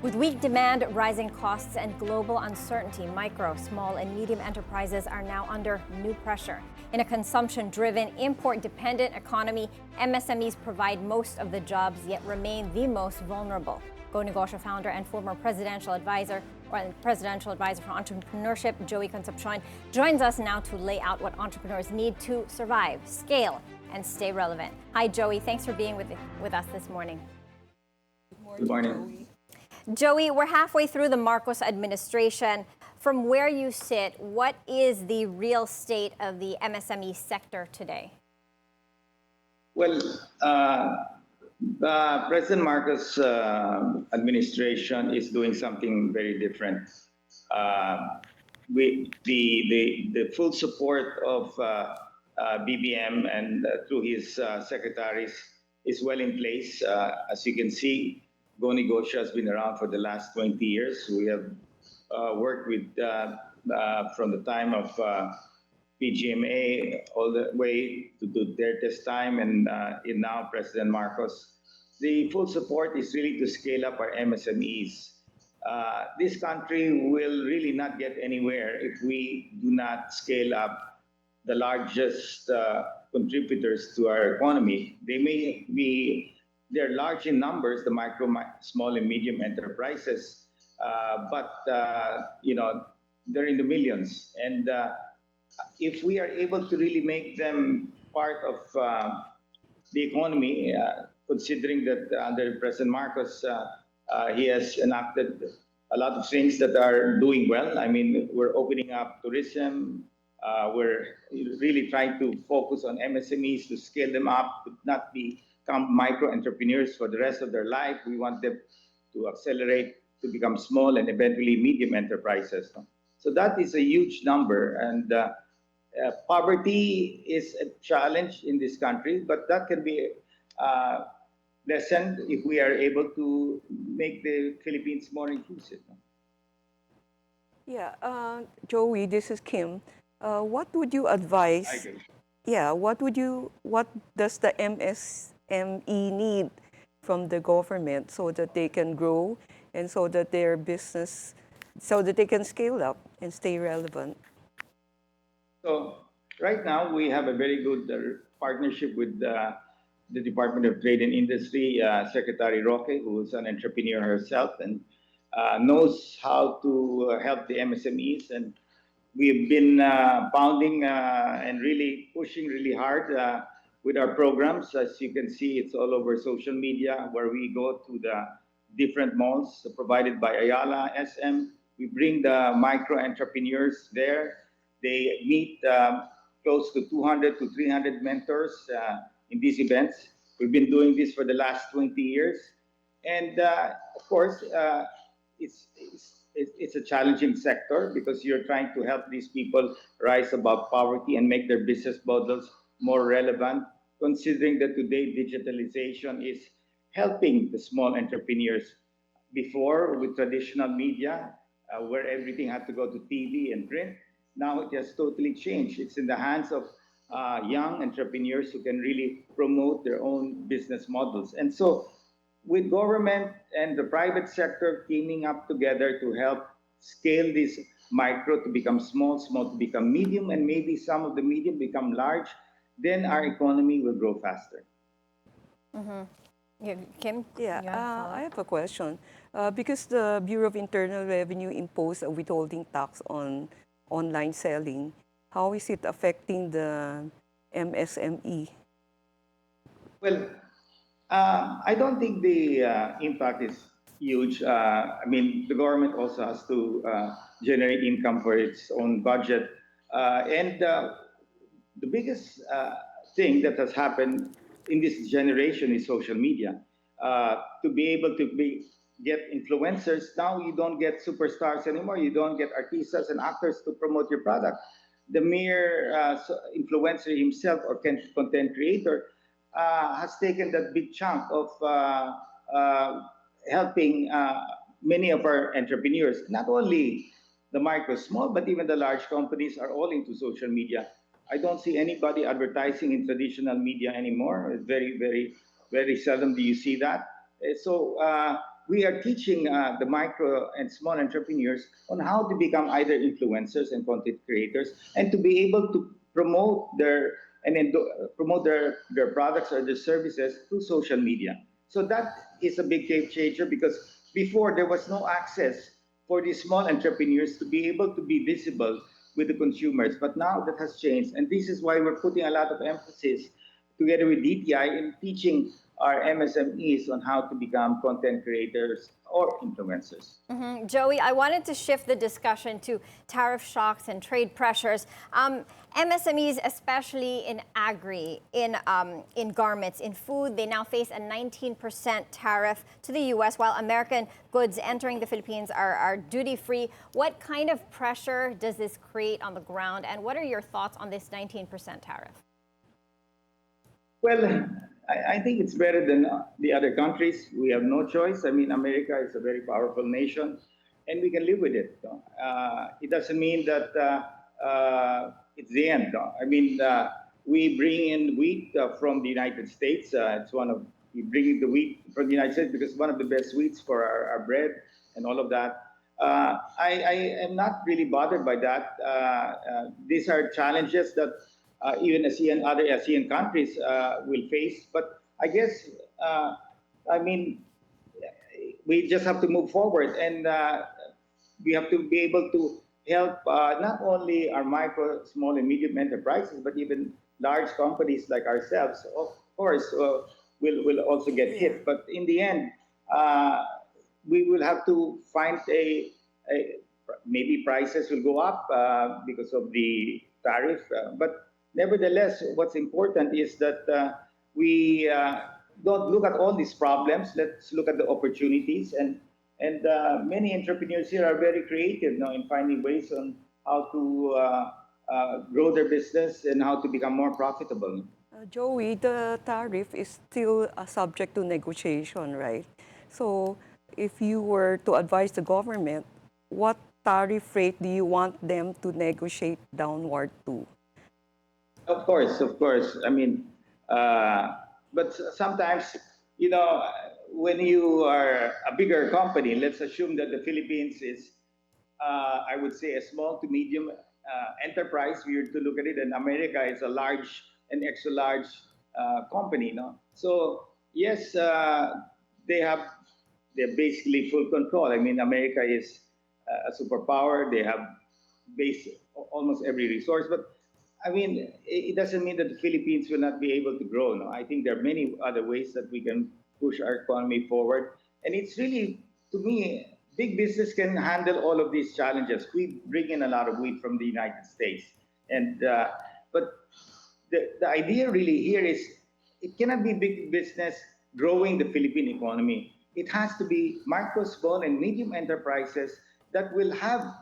With weak demand, rising costs, and global uncertainty, micro, small, and medium enterprises are now under new pressure. In a consumption-driven, import-dependent economy, MSMEs provide most of the jobs, yet remain the most vulnerable. Go Negosyo founder and former presidential advisor for Entrepreneurship, Joey Concepcion, joins us now to lay out what entrepreneurs need to survive, scale, and stay relevant. Hi, Joey. Thanks for being with us this morning. Good morning. Joey, we're halfway through the Marcos administration. From where you sit, what is the real state of the MSME sector today? Well, President Marcos' administration is doing something very different. The full support of BBM and through his secretaries is well in place. As you can see, Go Negosyo has been around for the last 20 years. We have worked with from the time of PGMA all the way to Duterte's time and now President Marcos. The full support is really to scale up our MSMEs. This country will really not get anywhere if we do not scale up the largest contributors to our economy. They're large in numbers, the micro, small, and medium enterprises, but they're in the millions. And if we are able to really make them part of the economy, considering that under President Marcos, he has enacted a lot of things that are doing well. I mean, we're opening up tourism. We're really trying to focus on MSMEs to scale them up, to not become micro entrepreneurs for the rest of their life. We want them to accelerate to become small and eventually medium enterprises. So that is a huge number. And poverty is a challenge in this country, but that can be lessened if we are able to make the Philippines more inclusive. Yeah, Joey, this is Kim. What would you advise? Yeah, what does the MSME need from the government so that they can grow and so that their business, so that they can scale up and stay relevant? So right now we have a very good partnership with the Department of Trade and Industry, Secretary Roque, who is an entrepreneur herself and knows how to help the MSMEs. And we've been pounding and really pushing really hard with our programs. As you can see, it's all over social media where we go to the different malls provided by Ayala, SM. We bring the micro entrepreneurs there. They meet close to 200 to 300 mentors in these events. We've been doing this for the last 20 years. And of course, it's a challenging sector because you're trying to help these people rise above poverty and make their business models more relevant, considering that today digitalization is helping the small entrepreneurs. Before, with traditional media, where everything had to go to TV and print, now it has totally changed. It's in the hands of young entrepreneurs who can really promote their own business models. And so with government and the private sector teaming up together to help scale this micro to become small, small to become medium, and maybe some of the medium become large, then our economy will grow faster. Mm-hmm. Yeah, Kim? Yeah, I have a question. Because the Bureau of Internal Revenue imposed a withholding tax on online selling, how is it affecting the MSME? Well, I don't think the impact is huge. I mean, the government also has to generate income for its own budget. And the biggest thing that has happened in this generation is social media. To be able to get influencers, now you don't get superstars anymore. You don't get artistas and actors to promote your product. The mere influencer himself or content creator has taken that big chunk of helping many of our entrepreneurs. Not only the micro, small, but even the large companies are all into social media. I don't see anybody advertising in traditional media anymore. It's very, very, very seldom do you see that. So we are teaching the micro and small entrepreneurs on how to become either influencers and content creators, and to be able to promote their products or their services through social media. So that is a big game changer, because before there was no access for these small entrepreneurs to be able to be visible with the consumers. But now that has changed, and this is why we're putting a lot of emphasis together with DTI in teaching our MSMEs on how to become content creators or influencers. Joey, I wanted to shift the discussion to tariff shocks and trade pressures. MSMEs, especially in agri, in garments, in food, they now face a 19% tariff to the U.S., while American goods entering the Philippines are duty-free. What kind of pressure does this create on the ground, and what are your thoughts on this 19% tariff? Well, I think it's better than the other countries. We have no choice. I mean, America is a very powerful nation, and we can live with it. It doesn't mean that it's the end. I mean, we bring in wheat from the United States. We bring in the wheat from the United States because it's one of the best wheats for our bread and all of that. I am not really bothered by that. These are challenges that even other ASEAN countries will face. But I guess, I mean, we just have to move forward, and we have to be able to help not only our micro, small, and medium enterprises, but even large companies like ourselves. Of course, will also get hit. But in the end, we will have to find maybe prices will go up because of the tariff, but nevertheless, what's important is that we don't look at all these problems. Let's look at the opportunities, and many entrepreneurs here are very creative now in finding ways on how to grow their business and how to become more profitable. Joey, the tariff is still subject to negotiation, right? So if you were to advise the government, what tariff rate do you want them to negotiate downward to? Of course. I mean, but sometimes, when you are a bigger company, let's assume that the Philippines is, I would say, a small to medium enterprise. We are to look at it, and America is a large and extra large company. No? So yes, they're basically full control. I mean, America is a superpower. They have almost every resource, but I mean, it doesn't mean that the Philippines will not be able to grow. No, I think there are many other ways that we can push our economy forward. And it's really, to me, big business can handle all of these challenges. We bring in a lot of wheat from the United States, and but the idea really here is it cannot be big business growing the Philippine economy. It has to be micro, small, and medium enterprises that will have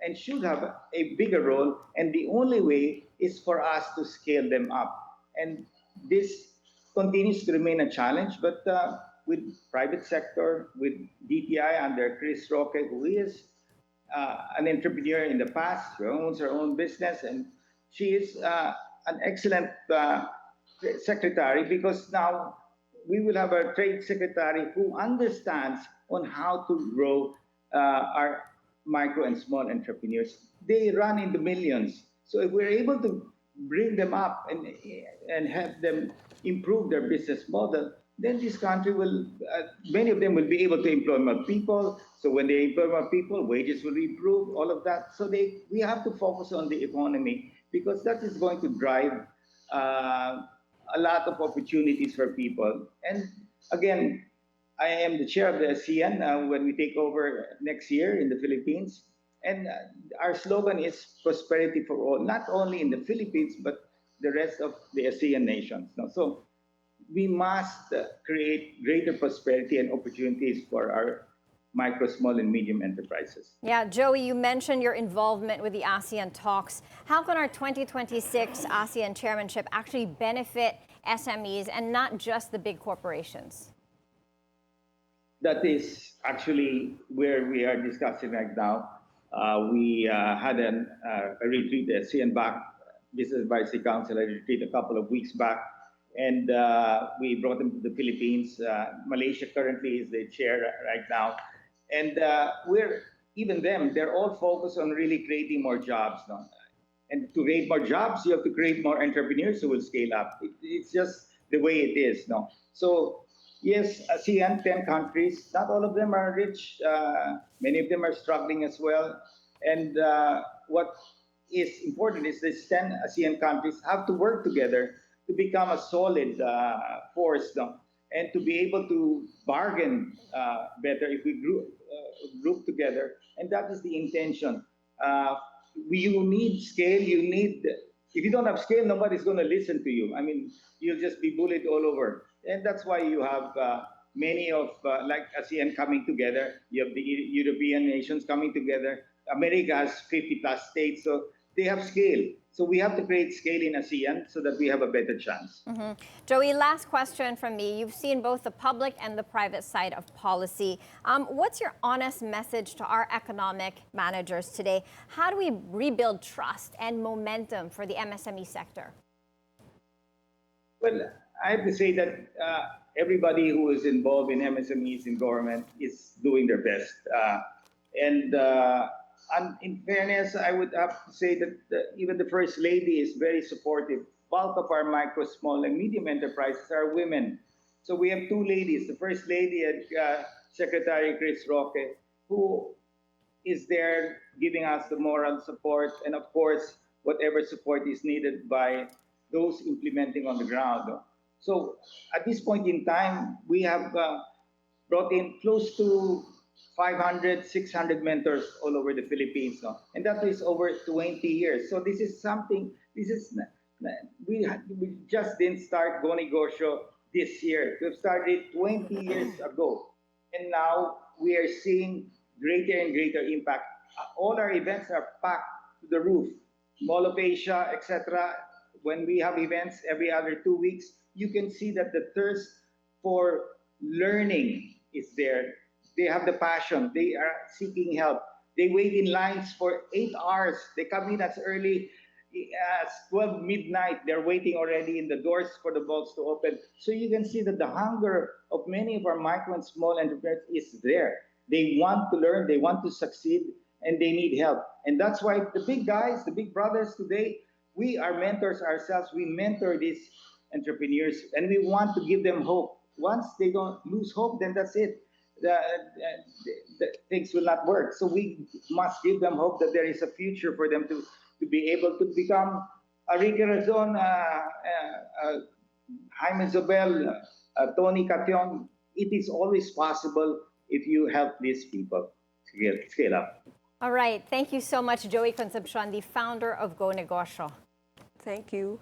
and should have a bigger role, and the only way is for us to scale them up. And this continues to remain a challenge, but with private sector, with DTI under Chris Roque, who is an entrepreneur in the past, who owns her own business, and she is an excellent secretary, because now we will have a trade secretary who understands on how to grow our micro and small entrepreneurs. They run in the millions. So if we're able to bring them up and help them improve their business model, then this country will, many of them will be able to employ more people. So when they employ more people, wages will improve, all of that. So we have to focus on the economy, because that is going to drive a lot of opportunities for people. And again, I am the chair of the ASEAN when we take over next year in the Philippines. And our slogan is prosperity for all, not only in the Philippines, but the rest of the ASEAN nations. So we must create greater prosperity and opportunities for our micro, small, and medium enterprises. Yeah, Joey, you mentioned your involvement with the ASEAN talks. How can our 2026 ASEAN chairmanship actually benefit SMEs and not just the big corporations? That is actually where we are discussing right now. We had a retreat, the ASEAN Business Advisory Council, a retreat a couple of weeks back, and we brought them to the Philippines. Malaysia currently is the chair right now, and we're even them. They're all focused on really creating more jobs. No? And to create more jobs, you have to create more entrepreneurs who will scale up. It's just the way it is. No, so yes, ASEAN 10 countries. Not all of them are rich. Many of them are struggling as well. And what is important is these 10 ASEAN countries have to work together to become a solid force, no? And to be able to bargain better if we group together. And that is the intention. You need scale. You need. If you don't have scale, nobody's going to listen to you. I mean, you'll just be bullied all over. And that's why you have many of like ASEAN coming together. You have the European nations coming together. America has 50 plus states, so they have scale. So we have to create scale in ASEAN so that we have a better chance. Joey, last question from me. You've seen both the public and the private side of policy. What's your honest message to our economic managers today? How do we rebuild trust and momentum for the MSME sector? Well, I have to say that everybody who is involved in MSMEs in government is doing their best. And in fairness, I would have to say that even the First Lady is very supportive. Bulk of our micro, small, and medium enterprises are women. So we have two ladies. The First Lady and Secretary Chris Roque, who is there giving us the moral support and, of course, whatever support is needed by those implementing on the ground. So at this point in time, we have brought in close to 500, 600 mentors all over the Philippines. No? And that is over 20 years. So this is something, we just didn't start Go Negosyo this year. We've started 20 years ago. And now we are seeing greater and greater impact. All our events are packed to the roof. Mall of Asia, etc. When we have events every other 2 weeks, you can see that the thirst for learning is there. They have the passion. They are seeking help. They wait in lines for 8 hours. They come in as early as 12 midnight. They're waiting already in the doors for the vaults to open. So you can see that the hunger of many of our micro and small entrepreneurs is there. They want to learn. They want to succeed. And they need help. And that's why the big guys, the big brothers today, we are mentors ourselves. We mentor these entrepreneurs. And we want to give them hope. Once they don't lose hope, then that's it. The things will not work. So we must give them hope that there is a future for them to be able to become a Ricky Razon, Jaime Zobel, Tony Cation. It is always possible if you help these people scale up. All right. Thank you so much, Joey Concepcion, the founder of Go Negosyo. Thank you.